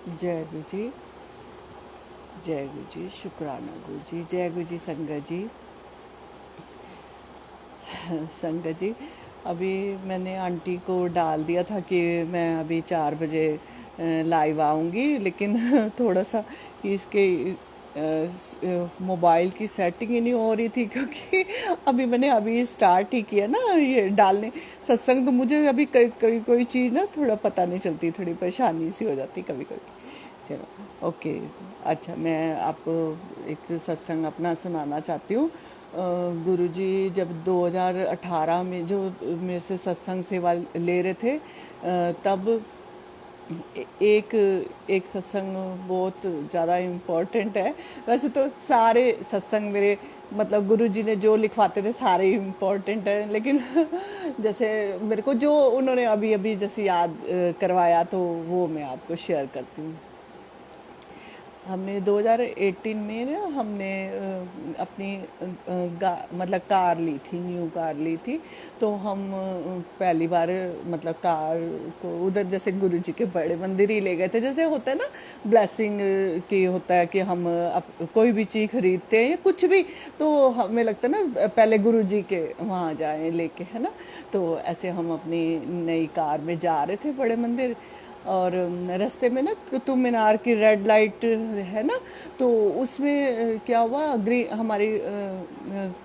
जय गुरु जी। जय गुरु जी, शुक्राना गुरु जी। जय गुरु जी संगत जी। संगत जी, अभी मैंने आंटी को डाल दिया था कि मैं अभी 4 बजे लाइव आऊँगी, लेकिन थोड़ा सा इसके मोबाइल की सेटिंग ही नहीं हो रही थी, क्योंकि अभी मैंने अभी स्टार्ट ही किया ना ये डालने सत्संग। तो मुझे अभी कोई चीज़ ना थोड़ा पता नहीं चलती, थोड़ी परेशानी सी हो जाती कभी कभी। चलो ओके। अच्छा, मैं आपको एक सत्संग अपना सुनाना चाहती हूँ। गुरुजी जब 2018 में जो मेरे से सत्संग सेवा ले रहे थे, तब एक एक सत्संग बहुत ज़्यादा इम्पोर्टेंट है। वैसे तो सारे सत्संग मेरे, मतलब गुरुजी ने जो लिखवाते थे सारे इम्पोर्टेंट हैं, लेकिन जैसे मेरे को जो उन्होंने अभी अभी जैसे याद करवाया, तो वो मैं आपको शेयर करती हूँ। हमने 2018 में ना हमने अपनी मतलब कार ली थी, न्यू कार ली थी। तो हम पहली बार मतलब कार को उधर जैसे गुरु जी के बड़े मंदिर ही ले गए थे। जैसे होता है ना ब्लेसिंग की, होता है कि हम कोई भी चीज़ खरीदते हैं या कुछ भी, तो हमें लगता है ना पहले गुरु जी के वहाँ जाएं लेके, है ना। तो ऐसे हम अपनी नई कार में जा रहे थे बड़े मंदिर, और रास्ते में ना कुतुब मीनार की रेड लाइट है ना, तो उसमें क्या हुआ, हमारी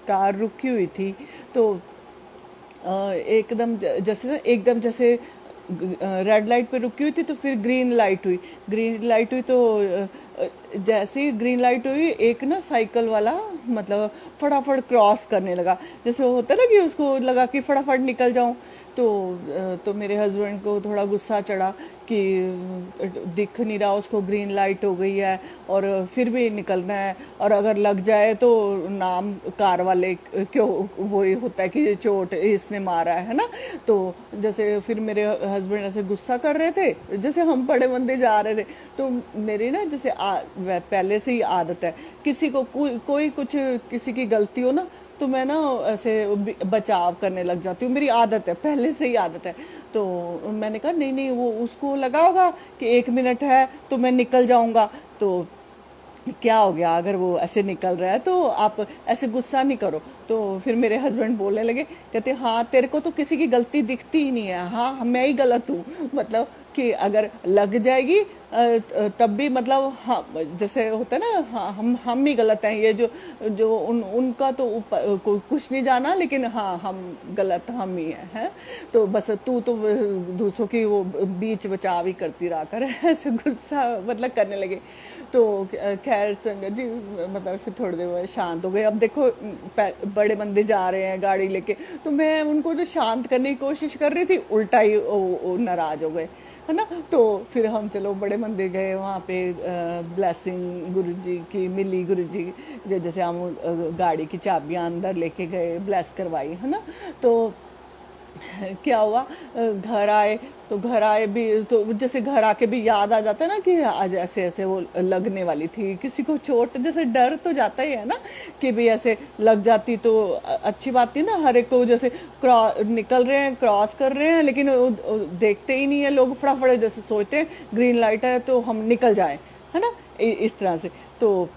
कार रुकी हुई थी। तो एकदम जैसे ना, एकदम जैसे रेड लाइट पे रुकी हुई थी, तो फिर ग्रीन लाइट हुई। ग्रीन लाइट हुई तो जैसे ही ग्रीन लाइट हुई, एक ना साइकिल वाला मतलब फटाफट क्रॉस करने लगा। जैसे वो होता है ना कि उसको लगा कि फटाफट निकल जाऊं। तो मेरे हस्बैंड को थोड़ा गुस्सा चढ़ा कि दिख नहीं रहा उसको, ग्रीन लाइट हो गई है और फिर भी निकलना है, और अगर लग जाए तो नाम कार वाले क्यों, वो ही होता है कि चोट इसने मारा है ना। तो जैसे फिर मेरे हस्बैंड ऐसे गुस्सा कर रहे थे, जैसे हम बड़े बंदे जा रहे थे। तो मेरी ना जैसे पहले से ही आदत है, किसी को कोई कुछ किसी की गलती हो ना, तो मैं ना ऐसे बचाव करने लग जाती हूँ। मेरी आदत है, पहले से ही आदत है। तो मैंने कहा नहीं नहीं, वो उसको लगा होगा कि 1 मिनट है तो मैं निकल जाऊंगा। तो क्या हो गया, अगर वो ऐसे निकल रहा है तो आप ऐसे गुस्सा नहीं करो। तो फिर मेरे हस्बैंड बोलने लगे, कहते हाँ तेरे को तो किसी की गलती दिखती ही नहीं है, हाँ मैं ही गलत हूँ। मतलब कि अगर लग जाएगी तब भी मतलब हाँ, जैसे होता है ना, हाँ हम ही गलत हैं। ये जो जो उनका तो कुछ नहीं जाना, लेकिन हाँ हम गलत हम ही हैं। तो बस तू तो दूसरों की वो बीच बचाव ही करती रहा कर, ऐसे गुस्सा मतलब करने लगे। तो खैर संगत जी, मतलब फिर थोड़ी देर बाद शांत हो गए। अब देखो बड़े बंदे जा रहे हैं गाड़ी लेके, तो मैं उनको जो शांत करने की कोशिश कर रही थी, उल्टा ही वो नाराज हो गए, है ना। तो फिर हम चलो बड़े मंदिर गए, वहाँ पे ब्लेसिंग गुरु जी की मिली। गुरु जी जैसे हम गाड़ी की चाबियाँ अंदर लेके गए, ब्लेस करवाई, है ना। तो क्या हुआ, घर आए। तो घर आए भी तो जैसे घर आके भी याद आ जाता है ना कि आज ऐसे ऐसे वो लगने वाली थी, किसी को चोट, जैसे डर तो जाता ही है ना कि भी ऐसे लग जाती तो अच्छी बात थी ना। हर एक को जैसे निकल रहे हैं, क्रॉस कर रहे हैं, लेकिन वो देखते ही नहीं है लोग, फटाफट जैसे सोचते हैं ग्रीन लाइट है तो हम निकल जाएं, है ना, इस तरह से। तो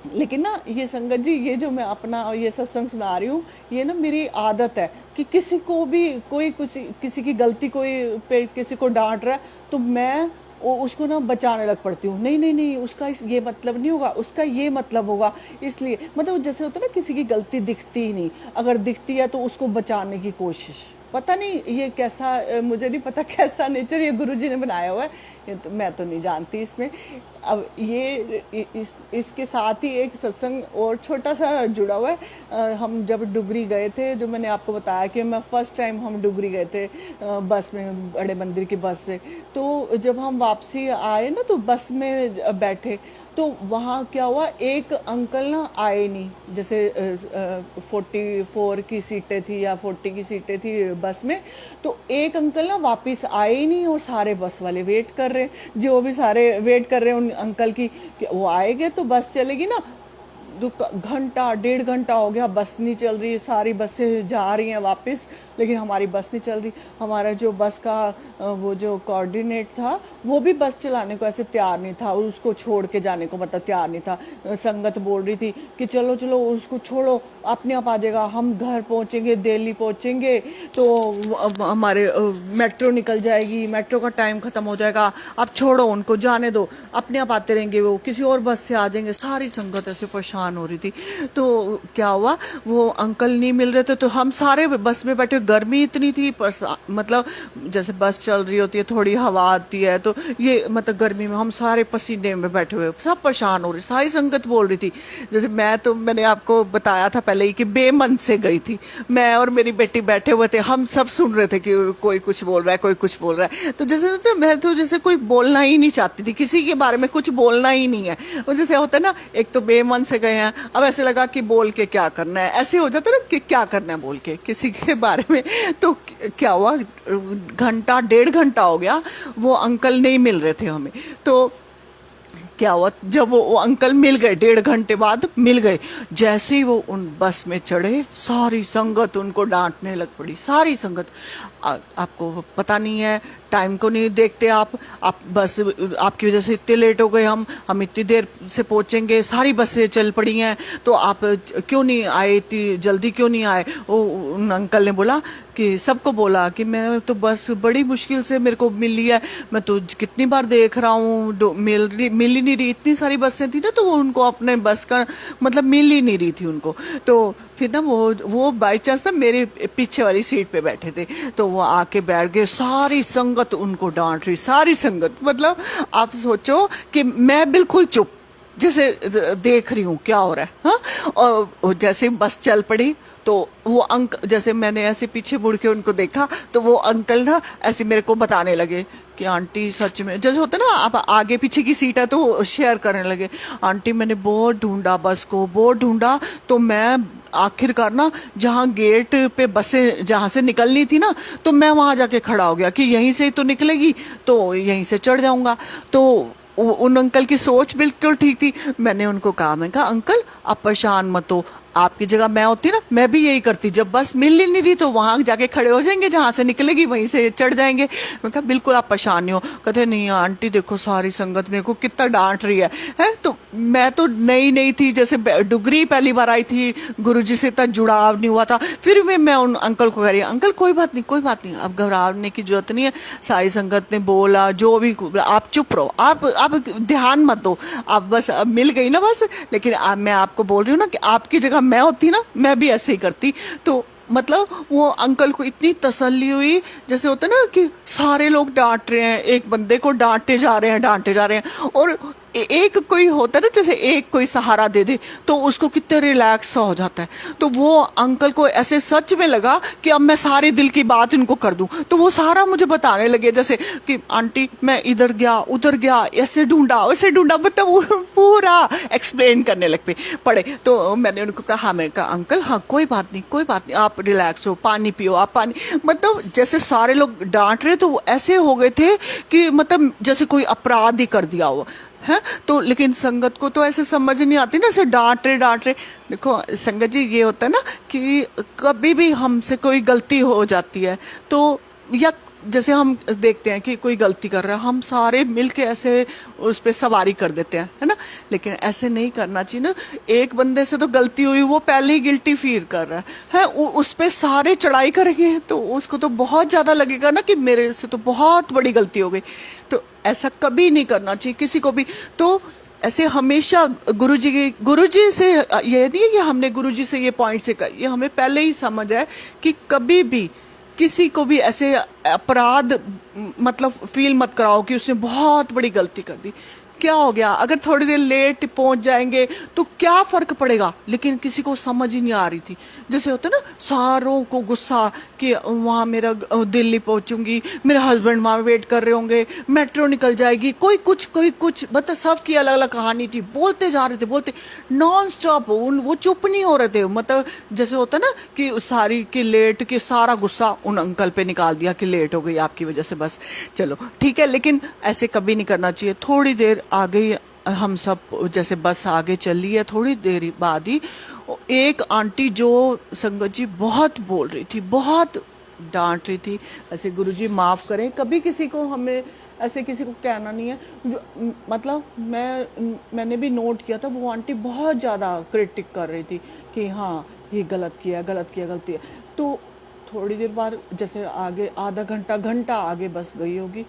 लेकिन ना ये संगत जी, ये जो मैं अपना ये सत्संग सुना रही हूँ, ये ना मेरी आदत है कि किसी को भी कोई किसी की गलती, कोई पे किसी को डांट रहा है, तो मैं उसको ना बचाने लग पड़ती हूँ। नहीं नहीं नहीं, उसका ये मतलब नहीं होगा, उसका ये मतलब होगा। इसलिए मतलब जैसे होता है ना, किसी की गलती दिखती ही नहीं, अगर दिखती है तो उसको बचाने की कोशिश। पता नहीं ये कैसा, मुझे नहीं पता कैसा नेचर ये गुरुजी ने बनाया हुआ है, ये तो मैं तो नहीं जानती इसमें। अब ये इसके साथ ही एक सत्संग और छोटा सा जुड़ा हुआ है। हम जब डुगरी गए थे, जो मैंने आपको बताया कि मैं फर्स्ट टाइम हम डुगरी गए थे बस में, बड़े मंदिर की बस से। तो जब हम वापसी आए ना, तो बस में बैठे, तो वहाँ क्या हुआ, एक अंकल ना आए नहीं। जैसे 44 की सीटें थी या 40 की सीटें थी बस में, तो एक अंकल ना वापस आए ही नहीं, और सारे बस वाले वेट कर रहे हैं, जो भी सारे वेट कर रहे हैं उन अंकल की कि वो आएंगे तो बस चलेगी ना। घंटा 1.5 घंटा हो गया, बस नहीं चल रही, सारी बसें जा रही हैं वापस, लेकिन हमारी बस नहीं चल रही। हमारा जो बस का वो जो कोऑर्डिनेट था वो भी बस चलाने को ऐसे तैयार नहीं था, उसको छोड़ के जाने को मतलब तैयार नहीं था। संगत बोल रही थी कि चलो चलो उसको छोड़ो, अपने आप आ जाएगा, हम घर पहुंचेंगे, दिल्ली पहुंचेंगे तो हमारे मेट्रो निकल जाएगी, मेट्रो का टाइम खत्म हो जाएगा, अब छोड़ो उनको, जाने दो, अपने आप आते रहेंगे, वो किसी और बस से आ जाएंगे। सारी संगत ऐसे परेशान हो रही थी। तो क्या हुआ, वो अंकल नहीं मिल रहे थे, तो हम सारे बस में बैठे, गर्मी इतनी थी, मतलब जैसे बस चल रही होती है, थोड़ी हवा आती है, तो ये मतलब गर्मी में हम सारे पसीने में बैठे हुए, सब परेशान हो रहे, सारी संगत बोल रही थी। जैसे मैंने आपको बताया था पहले ही कि बेमन से गई थी, मैं और मेरी बेटी बैठे हुए थे, हम सब सुन रहे थे कि कोई कुछ बोल रहा है, कोई कुछ बोल रहा है। तो जैसे मैं तो जैसे कोई बोलना ही नहीं चाहती थी, किसी के बारे में कुछ बोलना ही नहीं है। और जैसे होता है ना, एक तो बेमन से गए हैं, अब ऐसे लगा कि बोल के क्या करना है, ऐसे हो जाता है ना कि क्या करना है बोल के किसी के बारे में। तो क्या हुआ, घंटा 1.5 घंटा हो गया, वो अंकल नहीं मिल रहे थे हमें। तो क्या हुआ, जब वो अंकल मिल गए, 1.5 घंटे बाद मिल गए, जैसे ही वो उन बस में चढ़े, सारी संगत उनको डांटने लग पड़ी, सारी संगत। आपको पता नहीं है, टाइम को नहीं देखते आप बस आपकी वजह से इतने लेट हो गए, हम इतनी देर से पहुंचेंगे, सारी बसें चल पड़ी हैं, तो आप क्यों नहीं आए, इतनी जल्दी क्यों नहीं आए। वो उन अंकल ने बोला कि सबको बोला कि मैं तो बस बड़ी मुश्किल से मेरे को मिली है, मैं तो कितनी बार देख रहा हूँ, मिल ही नहीं रही, इतनी सारी बसें थी ना, तो उनको अपने बस का मतलब मिल ही नहीं रही थी उनको। तो फिर ना वो बाई चांस ना मेरे पीछे वाली सीट पे बैठे थे, तो वो आके बैठ गए, सारी संगत उनको डांट रही, सारी संगत, मतलब आप सोचो कि मैं बिल्कुल चुप, जैसे देख रही हूँ क्या हो रहा है। हाँ, और जैसे बस चल पड़ी, तो वो जैसे मैंने ऐसे पीछे मुड़ के उनको देखा, तो वो अंकल ना ऐसे मेरे को बताने लगे कि आंटी सच में, जैसे होता है ना आप आगे पीछे की सीट है तो शेयर करने लगे, आंटी मैंने बहुत ढूंढा बस को, बहुत ढूंढा, तो मैं आखिरकार ना जहाँ गेट पे बसें जहाँ से निकलनी थी ना, तो मैं वहां जाके खड़ा हो गया कि यहीं से तो निकलेगी, तो यहीं से चढ़ जाऊंगा। तो उन अंकल की सोच बिल्कुल ठीक थी। मैंने उनको कहा, मैं कहा अंकल आप परेशान मत हो, आपकी जगह मैं होती ना, मैं भी यही करती, जब बस मिल ही नहीं रही तो वहां जाके खड़े हो जाएंगे, जहां से निकलेगी वहीं से चढ़ जाएंगे। मैं कहा बिल्कुल आप परेशान नहीं हो। कहते नहीं आंटी देखो सारी संगत मेरे को कितना डांट रही है। तो मैं तो नई थी, जैसे डुगरी पहली बार आई थी, गुरुजी से इतना जुड़ाव नहीं हुआ था, फिर भी मैं उन अंकल को कह रही, अंकल कोई बात नहीं, कोई बात नहीं, अब घबराने की जरूरत नहीं है, सारी संगत ने बोला जो भी, आप चुप रहो, आप ध्यान मत दो, आप बस अब मिल गई ना बस। लेकिन मैं आपको बोल रही हूँ ना कि आपकी जगह मैं होती ना, मैं भी ऐसे ही करती। तो मतलब वो अंकल को इतनी तसल्ली हुई, जैसे होता है ना कि सारे लोग डांट रहे हैं, एक बंदे को डांटे जा रहे हैं, और एक कोई होता है ना, जैसे एक कोई सहारा दे दे तो उसको कितने रिलैक्स हो जाता है। तो वो अंकल को ऐसे सच में लगा कि अब मैं सारे दिल की बात इनको कर दूं, तो वो सारा मुझे बताने लगे, जैसे कि आंटी मैं इधर गया उधर गया, ऐसे ढूंढा वैसे ढूंढा, मतलब पूरा एक्सप्लेन करने लग पड़े। तो मैंने उनको कहा, हाँ, मैं कहा अंकल हाँ कोई बात नहीं, आप रिलैक्स हो, पानी पियो, आप पानी, मतलब जैसे सारे लोग डांट रहे तो वो ऐसे हो गए थे कि मतलब जैसे कोई अपराध ही कर दिया हो है। तो लेकिन संगत को तो ऐसे समझ नहीं आती ना, ऐसे डांट रहे। देखो संगत जी, ये होता है ना कि कभी भी हमसे कोई गलती हो जाती है, तो या जैसे हम देखते हैं कि कोई गलती कर रहा है, हम सारे मिलके ऐसे उस पर सवारी कर देते हैं, है ना। लेकिन ऐसे नहीं करना चाहिए ना। एक बंदे से तो गलती हुई, वो पहले ही गिल्टी फील कर रहा है, उस पर सारे चढ़ाई करेंगे तो उसको तो बहुत ज्यादा लगेगा ना कि मेरे से तो बहुत बड़ी गलती हो गई। तो ऐसा कभी नहीं करना चाहिए किसी को भी। तो ऐसे हमेशा गुरुजी से ये नहीं है कि हमने गुरुजी से ये पॉइंट से ये हमें पहले ही समझ है कि कभी भी किसी को भी ऐसे अपराध मतलब फील मत कराओ कि उसने बहुत बड़ी गलती कर दी। क्या हो गया, अगर थोड़ी देर लेट पहुंच जाएंगे तो क्या फर्क पड़ेगा। लेकिन किसी को समझ ही नहीं आ रही थी। जैसे होता ना, सारों को गुस्सा कि वहां मेरा दिल्ली पहुंचूंगी, मेरे हस्बैंड वहां वेट कर रहे होंगे, मेट्रो निकल जाएगी, कोई कुछ मतलब सबकी अलग अलग कहानी थी। बोलते जा रहे थे, बोलते नॉन स्टॉप, वो चुप नहीं हो रहे थे। मतलब जैसे होता ना कि सारी की लेट के सारा गुस्सा उन अंकल पे निकाल दिया कि लेट हो गई आपकी वजह से बस। चलो ठीक है, लेकिन ऐसे कभी नहीं करना चाहिए। थोड़ी देर आ गई हम सब जैसे बस आगे चली है, थोड़ी देर बाद ही एक आंटी जो संगत जी बहुत बोल रही थी, बहुत डांट रही थी। ऐसे गुरुजी माफ करें, कभी किसी को हमें ऐसे किसी को कहना नहीं है। जो मतलब मैंने भी नोट किया था, वो आंटी बहुत ज़्यादा क्रिटिक कर रही थी कि हाँ ये गलत किया, गलत किया, गलती है। तो थोड़ी देर बाद जैसे आगे आधा घंटा घंटा आगे बस गई होगी,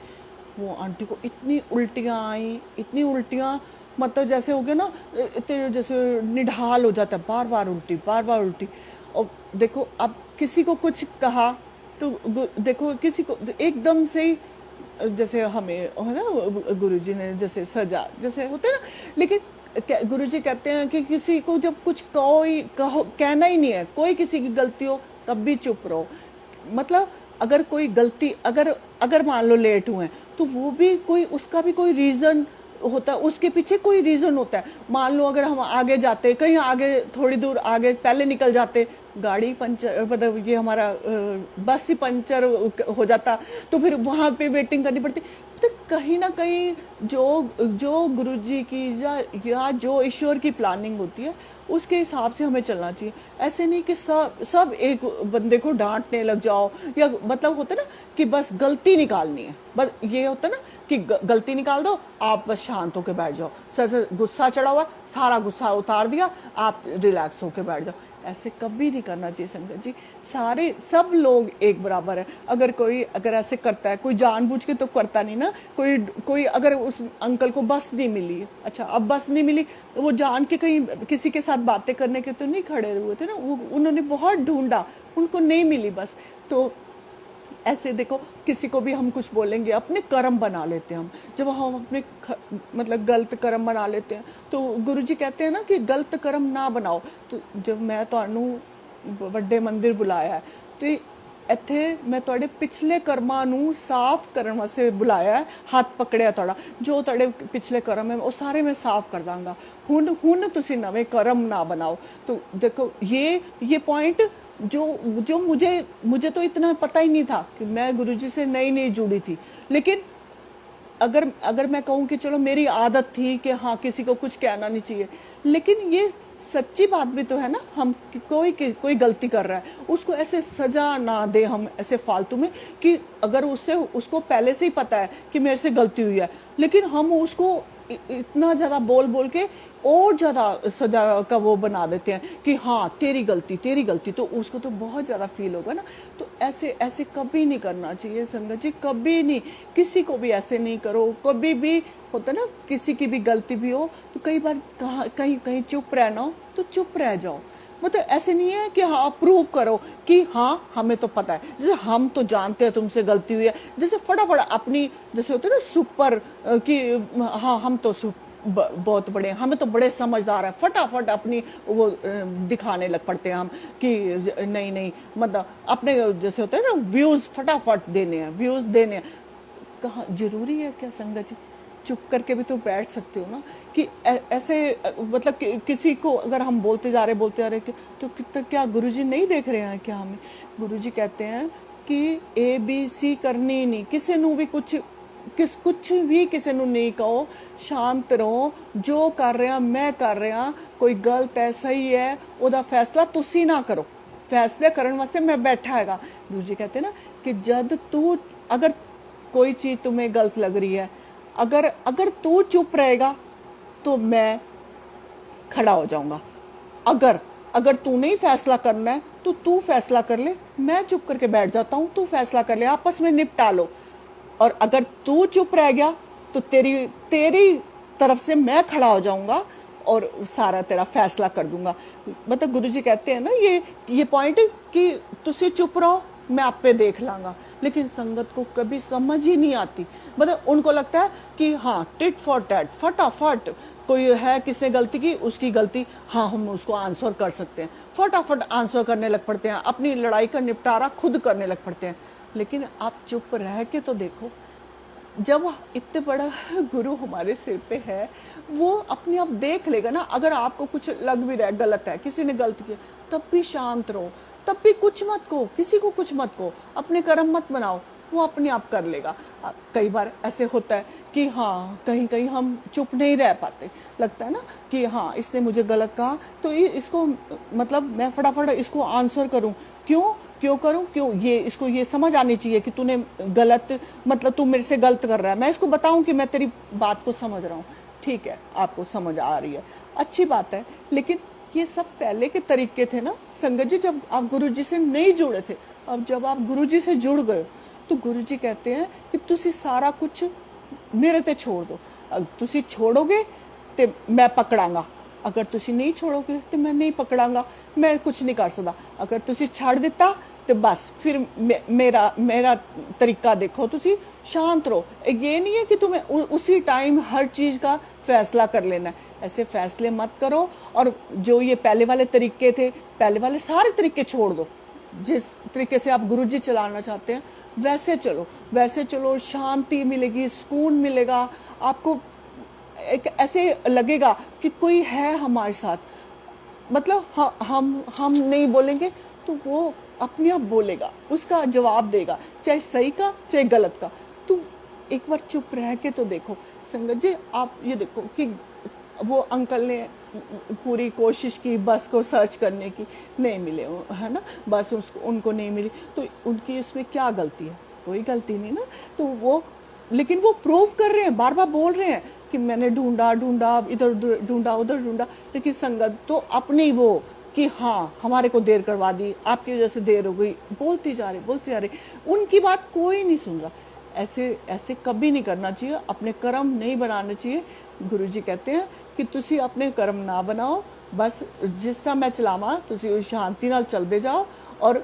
वो आंटी को इतनी उल्टियाँ आई, इतनी उल्टियाँ, मतलब जैसे हो गया ना, इतने जैसे निढाल हो जाता है, बार बार उल्टी, बार बार उल्टी। और देखो अब किसी को कुछ कहा तो देखो किसी को एकदम से ही जैसे हमें है ना गुरुजी ने जैसे सजा जैसे होते हैं ना, लेकिन गुरुजी कहते हैं कि किसी को जब कुछ कहो कहना ही नहीं है, कोई किसी की गलती हो तब भी चुप रहो। मतलब अगर कोई गलती अगर अगर मान लो लेट हुए हैं तो वो भी कोई उसका भी कोई रीजन होता है, उसके पीछे कोई रीजन होता है। मान लो अगर हम आगे जाते, कहीं आगे थोड़ी दूर आगे पहले निकल जाते, गाड़ी पंचर मतलब ये हमारा बस ही पंचर हो जाता, तो फिर वहां पे वेटिंग करनी पड़ती। तो कहीं ना कहीं जो जो गुरुजी की या जो ईश्वर की प्लानिंग होती है उसके हिसाब से हमें चलना चाहिए। ऐसे नहीं कि सब सब एक बंदे को डांटने लग जाओ, या मतलब होता है ना कि बस गलती निकालनी है, बस ये होता है ना कि गलती निकाल दो, आप बस शांत होकर बैठ जाओ। सर से गुस्सा चढ़ा हुआ, सारा गुस्सा उतार दिया, आप रिलैक्स होकर बैठ जाओ। ऐसे कभी नहीं करना चाहिए संगत जी। सारे सब लोग एक बराबर है। अगर ऐसे करता है, कोई जानबूझ के तो करता नहीं ना। कोई अगर उस अंकल को बस नहीं मिली, अच्छा अब बस नहीं मिली तो वो जान के कहीं किसी के साथ बातें करने के तो नहीं खड़े हुए थे ना, वो उन्होंने बहुत ढूंढा, उनको नहीं मिली बस। तो ऐसे देखो किसी को भी हम कुछ बोलेंगे, अपने कर्म बना लेते हैं हम। जब हम अपने मतलब गलत कर्म बना लेते हैं तो गुरुजी कहते हैं ना कि गलत कर्म ना बनाओ। तो जब मैं ਤੁਹਾਨੂੰ ਵੱਡੇ ਮੰਦਿਰ ਬੁਲਾਇਆ ਹੈ ਤੇ ਇੱਥੇ ਮੈਂ ਤੁਹਾਡੇ ਪਿਛਲੇ ਕਰਮਾਂ ਨੂੰ ਸਾਫ਼ ਕਰਨ ਵਾਸਤੇ ਬੁਲਾਇਆ ਹੈ, ਹੱਥ ਪਕੜਿਆ ਤੁਹਾਡਾ, ਜੋ ਤੁਹਾਡੇ ਪਿਛਲੇ ਕਰਮ ਹੈ ਉਹ ਸਾਰੇ ਮੈਂ ਸਾਫ਼ ਕਰ ਦਾਂਗਾ। ਹੁਣ ਤੁਸੀਂ ਨਵੇਂ ਕਰਮ ਨਾ बनाओ। तो देखो ये पॉइंट जो जो मुझे तो इतना पता ही नहीं था कि मैं गुरुजी से नई जुड़ी थी। लेकिन अगर मैं कहूँ कि चलो मेरी आदत थी कि हाँ किसी को कुछ कहना नहीं चाहिए, लेकिन ये सच्ची बात भी तो है ना। हम कोई गलती कर रहा है, उसको ऐसे सजा ना दे हम ऐसे फालतू में, कि अगर उसको पहले से ही पता है कि मेरे से गलती हुई है, लेकिन हम उसको इतना ज्यादा बोल के और ज्यादा सजा का वो बना देते हैं कि हाँ तेरी गलती, तो उसको तो बहुत ज्यादा फील होगा ना। तो ऐसे कभी नहीं करना चाहिए संगत जी, कभी नहीं, किसी को भी ऐसे नहीं करो। कभी भी होता ना किसी की भी गलती भी हो तो कई बार कहीं चुप रहना हो तो चुप रह जाओ। मतलब ऐसे नहीं है कि हाँ प्रूव करो कि हाँ हमें तो पता है, जैसे हम तो जानते हैं तुमसे गलती हुई है, जैसे फटाफट अपनी जैसे होते हैं ना सुपर कि हाँ हम तो बहुत बड़े, हमें तो बड़े समझदार है, फटाफट अपनी वो दिखाने लग पड़ते हैं हम कि नहीं मतलब अपने जैसे होते हैं ना व्यूज फटाफट देने हैं, व्यूज देने हैं। कहाँ जरूरी है क्या संगत जी? चुप करके भी तो बैठ सकते हो ना। कि ऐसे मतलब किसी को अगर हम बोलते जा रहे तो क्या गुरुजी नहीं देख रहे हैं क्या हमें? गुरुजी कहते हैं कि ABC करनी नहीं, किसी ਨੂੰ भी कुछ भी किसी ਨੂੰ नहीं कहो, शांत रहो, जो कर रहे हैं मैं कर रहा, कोई गलत है सही है ਉਹਦਾ फैसला तुसी ना करो, फैसले करने वास्ते मैं बैठा हैगा। गुरुजी कहते हैं ना कि जब तू अगर कोई चीज तुम्हें गलत लग रही है, अगर तू चुप रहेगा तो मैं खड़ा हो जाऊंगा। अगर तू नहीं फैसला करना है तो तू फैसला कर ले, मैं चुप करके बैठ जाता हूँ, तू फैसला कर ले, आपस में निपटा लो। और अगर तू चुप रह गया तो तेरी तरफ से मैं खड़ा हो जाऊंगा और सारा तेरा फैसला कर दूंगा। मतलब गुरुजी कहते हैं ना ये पॉइंट कि तुसी चुप रहो, मैं आप पे देख लांगा। लेकिन संगत को कभी समझ ही नहीं आती। मतलब उनको लगता है कि हाँ टिट फॉर टैट, फटाफट कोई है किसने गलती की, उसकी गलती हाँ हम उसको आंसर कर सकते हैं, फटाफट आंसर करने लग पड़ते हैं, अपनी लड़ाई का निपटारा खुद करने लग पड़ते हैं। लेकिन आप चुप रह के तो देखो, जब इतने बड़ा गुरु हमारे सिर पे है, वो अपने आप देख लेगा ना। अगर आपको कुछ लग भी रहा है गलत है, किसी ने गलत किया, तब भी शांत रहो, तब भी कुछ मत कहो, किसी को कुछ मत कहो, अपने कर्म मत बनाओ। वो अपने आप कर लेगा। कई बार ऐसे होता है कि हाँ कहीं कहीं हम चुप नहीं रह पाते, लगता है ना कि हाँ इसने मुझे गलत कहा तो इसको मतलब मैं फटाफट इसको आंसर करूं, क्यों क्यों करूं, क्यों ये इसको ये समझ आनी चाहिए कि तूने गलत मतलब तू मेरे से गलत कर रहा है, मैं इसको बताऊं कि मैं तेरी बात को समझ रहा हूँ। ठीक है, आपको समझ आ रही है, अच्छी बात है। लेकिन ये सब पहले के तरीके थे ना संगत जी, जब आप गुरुजी से नहीं जुड़े थे। अब जब आप गुरुजी से जुड़ गए तो गुरुजी कहते हैं कि तुसी सारा कुछ मेरे ते छोड़ दो। तुसी छोड़ोगे तो मैं पकड़ांगा, अगर तुसी नहीं छोड़ोगे तो मैं नहीं पकड़ांगा, मैं कुछ नहीं कर सकता। अगर तुसी छड़ दिता तो बस फिर मेरा मेरा तरीका देखो, तुसी शांत रहो। ये नहीं है कि तुम्हें उसी टाइम हर चीज का फैसला कर लेना है, ऐसे फैसले मत करो। और जो ये पहले वाले तरीके थे, पहले वाले सारे तरीके छोड़ दो। जिस तरीके से आप गुरुजी चलाना चाहते हैं वैसे चलो, वैसे चलो, शांति मिलेगी, सुकून मिलेगा आपको। एक ऐसे लगेगा कि कोई है हमारे साथ, मतलब हम नहीं बोलेंगे तो वो अपने आप बोलेगा, उसका जवाब देगा, चाहे सही का चाहे गलत का। तो एक बार चुप रह के तो देखो संगत जी। आप ये देखो कि वो अंकल ने पूरी कोशिश की बस को सर्च करने की, नहीं मिले, है ना, बस उसको उनको नहीं मिली, तो उनकी इसमें क्या गलती है? कोई गलती नहीं ना। तो वो, लेकिन वो प्रूव कर रहे हैं, बार बार बोल रहे हैं कि मैंने ढूंढा ढूंढा, इधर ढूंढा उधर ढूंढा, लेकिन संगत तो अपनी वो कि हाँ हमारे को देर करवा दी, आपकी वजह से देर हो गई, बोलती जा रही, उनकी बात कोई नहीं सुन रहा। ऐसे ऐसे कभी नहीं करना चाहिए, अपने कर्म नहीं बनाने चाहिए। गुरुजी कहते हैं कि तुसी अपने कर्म ना बनाओ, बस जिस सा मैं चलावा तुसी शांति नाल चलते जाओ और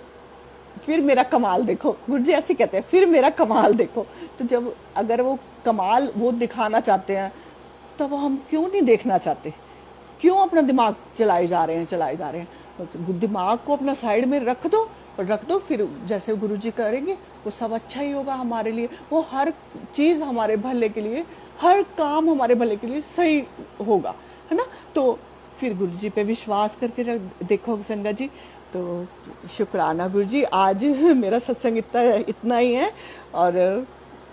फिर मेरा कमाल देखो। गुरुजी ऐसे कहते हैं, फिर मेरा कमाल देखो। तो जब अगर वो कमाल वो दिखाना चाहते हैं तब हम क्यों नहीं देखना चाहते? क्यों अपना दिमाग चलाए जा रहे हैं? बस दिमाग को अपना साइड में रख दो, फिर जैसे गुरुजी करेंगे वो सब अच्छा ही होगा हमारे लिए। वो हर चीज़ हमारे भले के लिए, हर काम हमारे भले के लिए सही होगा, है ना। तो फिर गुरुजी पे विश्वास करके देखो संगत जी। तो शुक्राना गुरुजी, आज मेरा सत्संग इतना ही है, और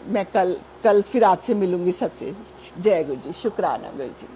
मैं कल फिर आपसे मिलूंगी सबसे। जय गुरुजी, शुक्राना गुरुजी।